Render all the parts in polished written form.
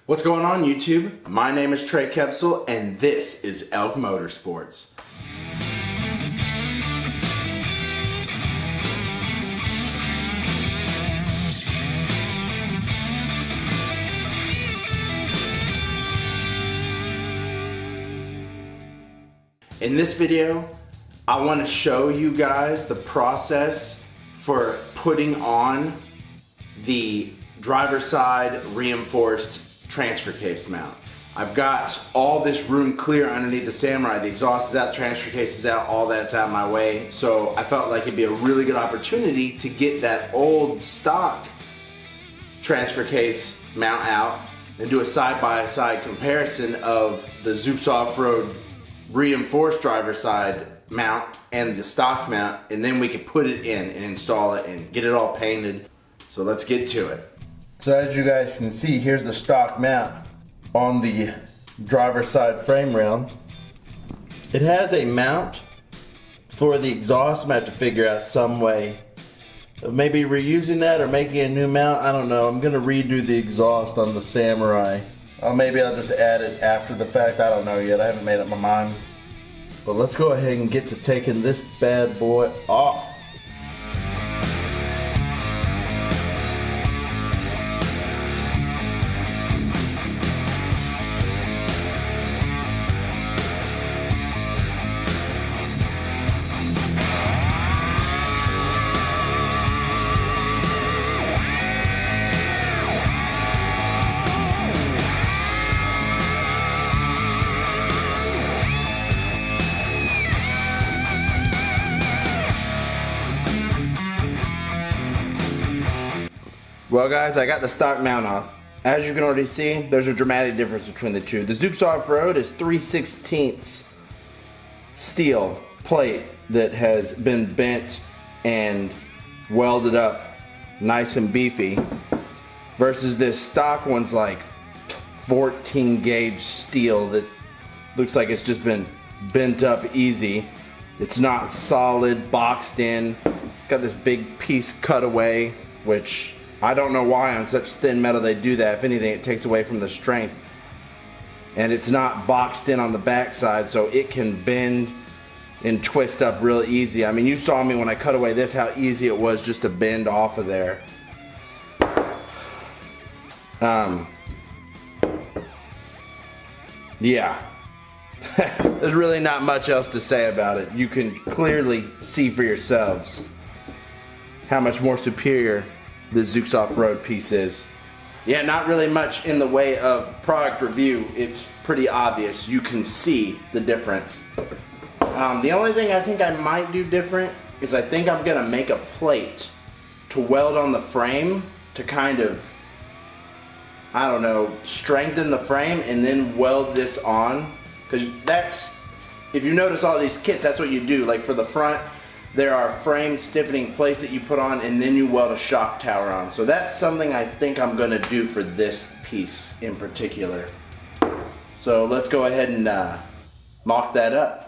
What's going on YouTube? My name is Trey Kepsel and this is Elk Motorsports. In this video, I want to show you guys the process for putting on the driver's side reinforced transfer case mount. I've got all this room clear underneath the Samurai. The exhaust is out, the transfer case is out, all that's out of my way. So I felt like it'd be a really good opportunity to get that old stock transfer case mount out and do a side-by-side comparison of the Zuks Offroad reinforced driver's side mount and the stock mount, and then we could put it in and install it and get it all painted. So let's get to it. So as you guys can see, here's the stock mount on the driver's side frame rail. It has a mount for the exhaust. I'm gonna have to figure out some way of maybe reusing that or making a new mount. I don't know. I'm gonna redo the exhaust on the Samurai. Or maybe I'll just add it after the fact. I don't know yet. I haven't made up my mind. But let's go ahead and get to taking this bad boy off. Well guys, I got the stock mount off. As you can already see, there's a dramatic difference between the two. The Zuks Offroad is 3/16 steel plate that has been bent and welded up nice and beefy, versus this stock one's like 14 gauge steel that looks like it's just been bent up easy. It's not solid, boxed in. It's got this big piece cut away, which I don't know why on such thin metal they do that. If anything, it takes away from the strength. And it's not boxed in on the backside, so it can bend and twist up real easy. I mean, you saw me when I cut away this, how easy it was just to bend off of there. Yeah. There's really not much else to say about it. You can clearly see for yourselves how much more superior the Zuks Offroad piece is. Yeah, not really much in the way of product review. It's pretty obvious. You can see the difference. The only thing I think I might do different is I think I'm gonna make a plate to weld on the frame to kind of, I don't know, strengthen the frame and then weld this on. Because that's, if you notice all these kits, that's what you do. Like for the front, there are frame stiffening plates that you put on and then you weld a shock tower on. So that's something I think I'm gonna do for this piece in particular. So let's go ahead and mock that up.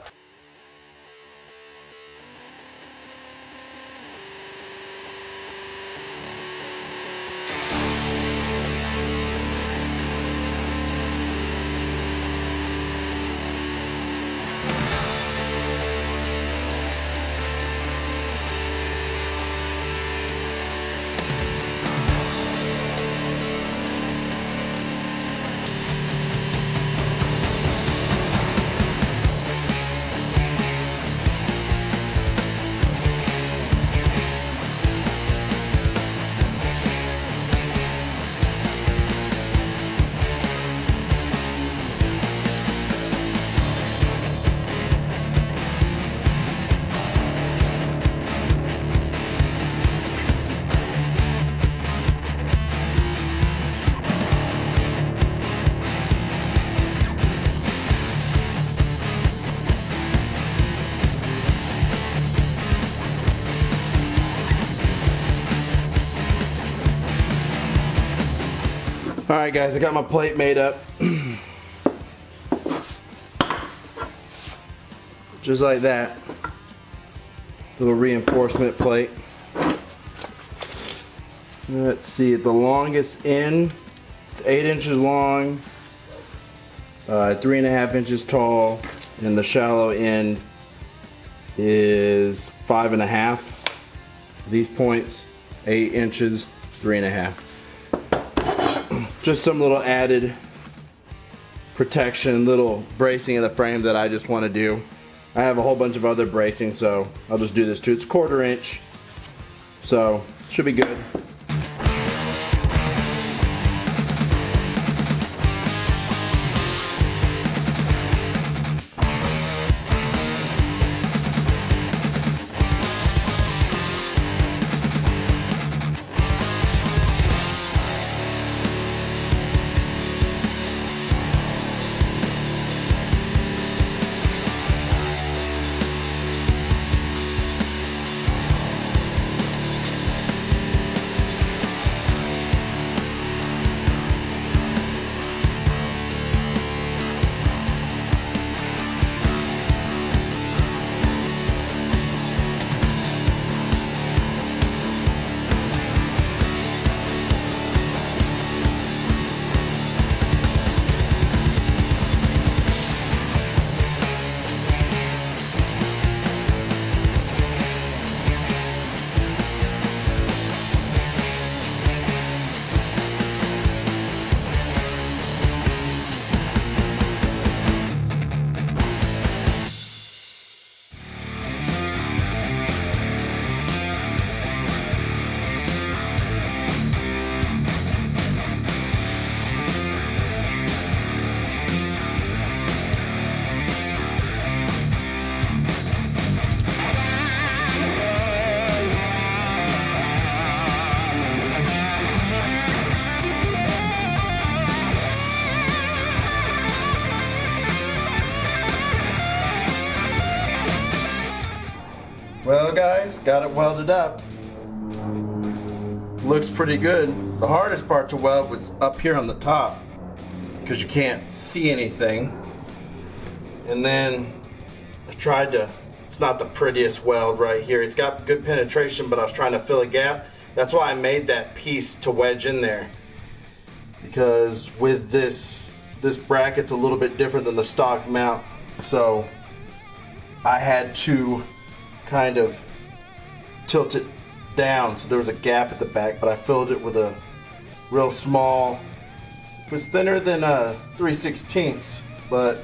Alright guys, I got my plate made up. Just like that. Little reinforcement plate. Let's see, at the longest end, it's 8 inches long, 3.5 inches tall, and the shallow end is 5.5. These points, 8 inches, 3.5. Just some little added protection, little bracing in the frame that I just want to do. I have a whole bunch of other bracing, so I'll just do this too. It's 1/4 inch, so should be good. Well guys, got it welded up. Looks pretty good. The hardest part to weld was up here on the top because you can't see anything. And then I tried to, it's not the prettiest weld right here. It's got good penetration, but I was trying to fill a gap. That's why I made that piece to wedge in there. Because with this bracket's a little bit different than the stock mount. So I had to kind of tilt it down so there was a gap at the back, but I filled it with a real small, it was thinner than 3/16, but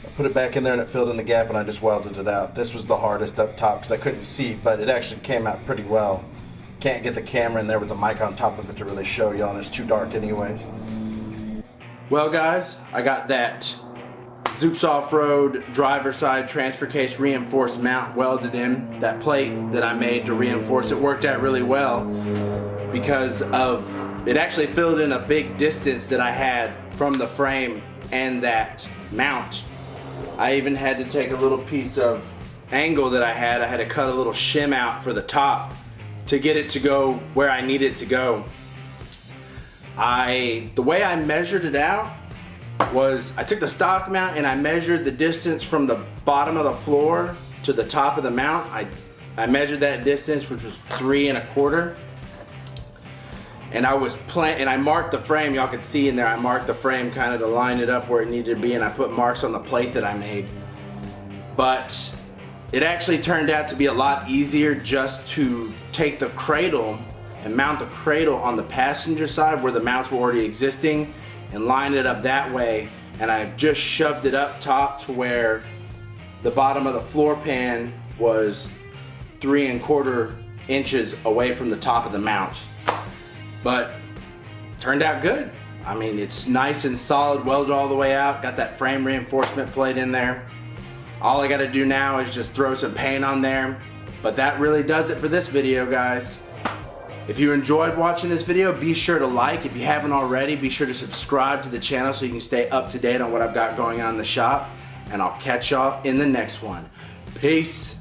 I put it back in there and it filled in the gap and I just welded it out. This was the hardest up top because I couldn't see, but it actually came out pretty well. Can't get the camera in there with the mic on top of it to really show y'all, and it's too dark anyways. Well guys, I got that Zuks Offroad driver side transfer case reinforced mount welded in. That plate that I made to reinforce it worked out really well because of it actually filled in a big distance that I had from the frame and that mount. I even had to take a little piece of angle that I had to cut a little shim out for the top to get it to go where I need it to go. The way I measured it out was I took the stock mount and I measured the distance from the bottom of the floor to the top of the mount. I measured that distance, which was 3 1/4. And I marked the frame. Y'all could see in there I marked the frame kind of to line it up where it needed to be, and I put marks on the plate that I made. But it actually turned out to be a lot easier just to take the cradle and mount the cradle on the passenger side where the mounts were already existing and line it up that way, and I just shoved it up top to where the bottom of the floor pan was 3 1/4 inches away from the top of the mount. But turned out good. I mean, it's nice and solid, welded all the way out, got that frame reinforcement plate in there. All I gotta do now is just throw some paint on there. But that really does it for this video, guys. If you enjoyed watching this video, be sure to like. If you haven't already, be sure to subscribe to the channel so you can stay up to date on what I've got going on in the shop. And I'll catch y'all in the next one. Peace.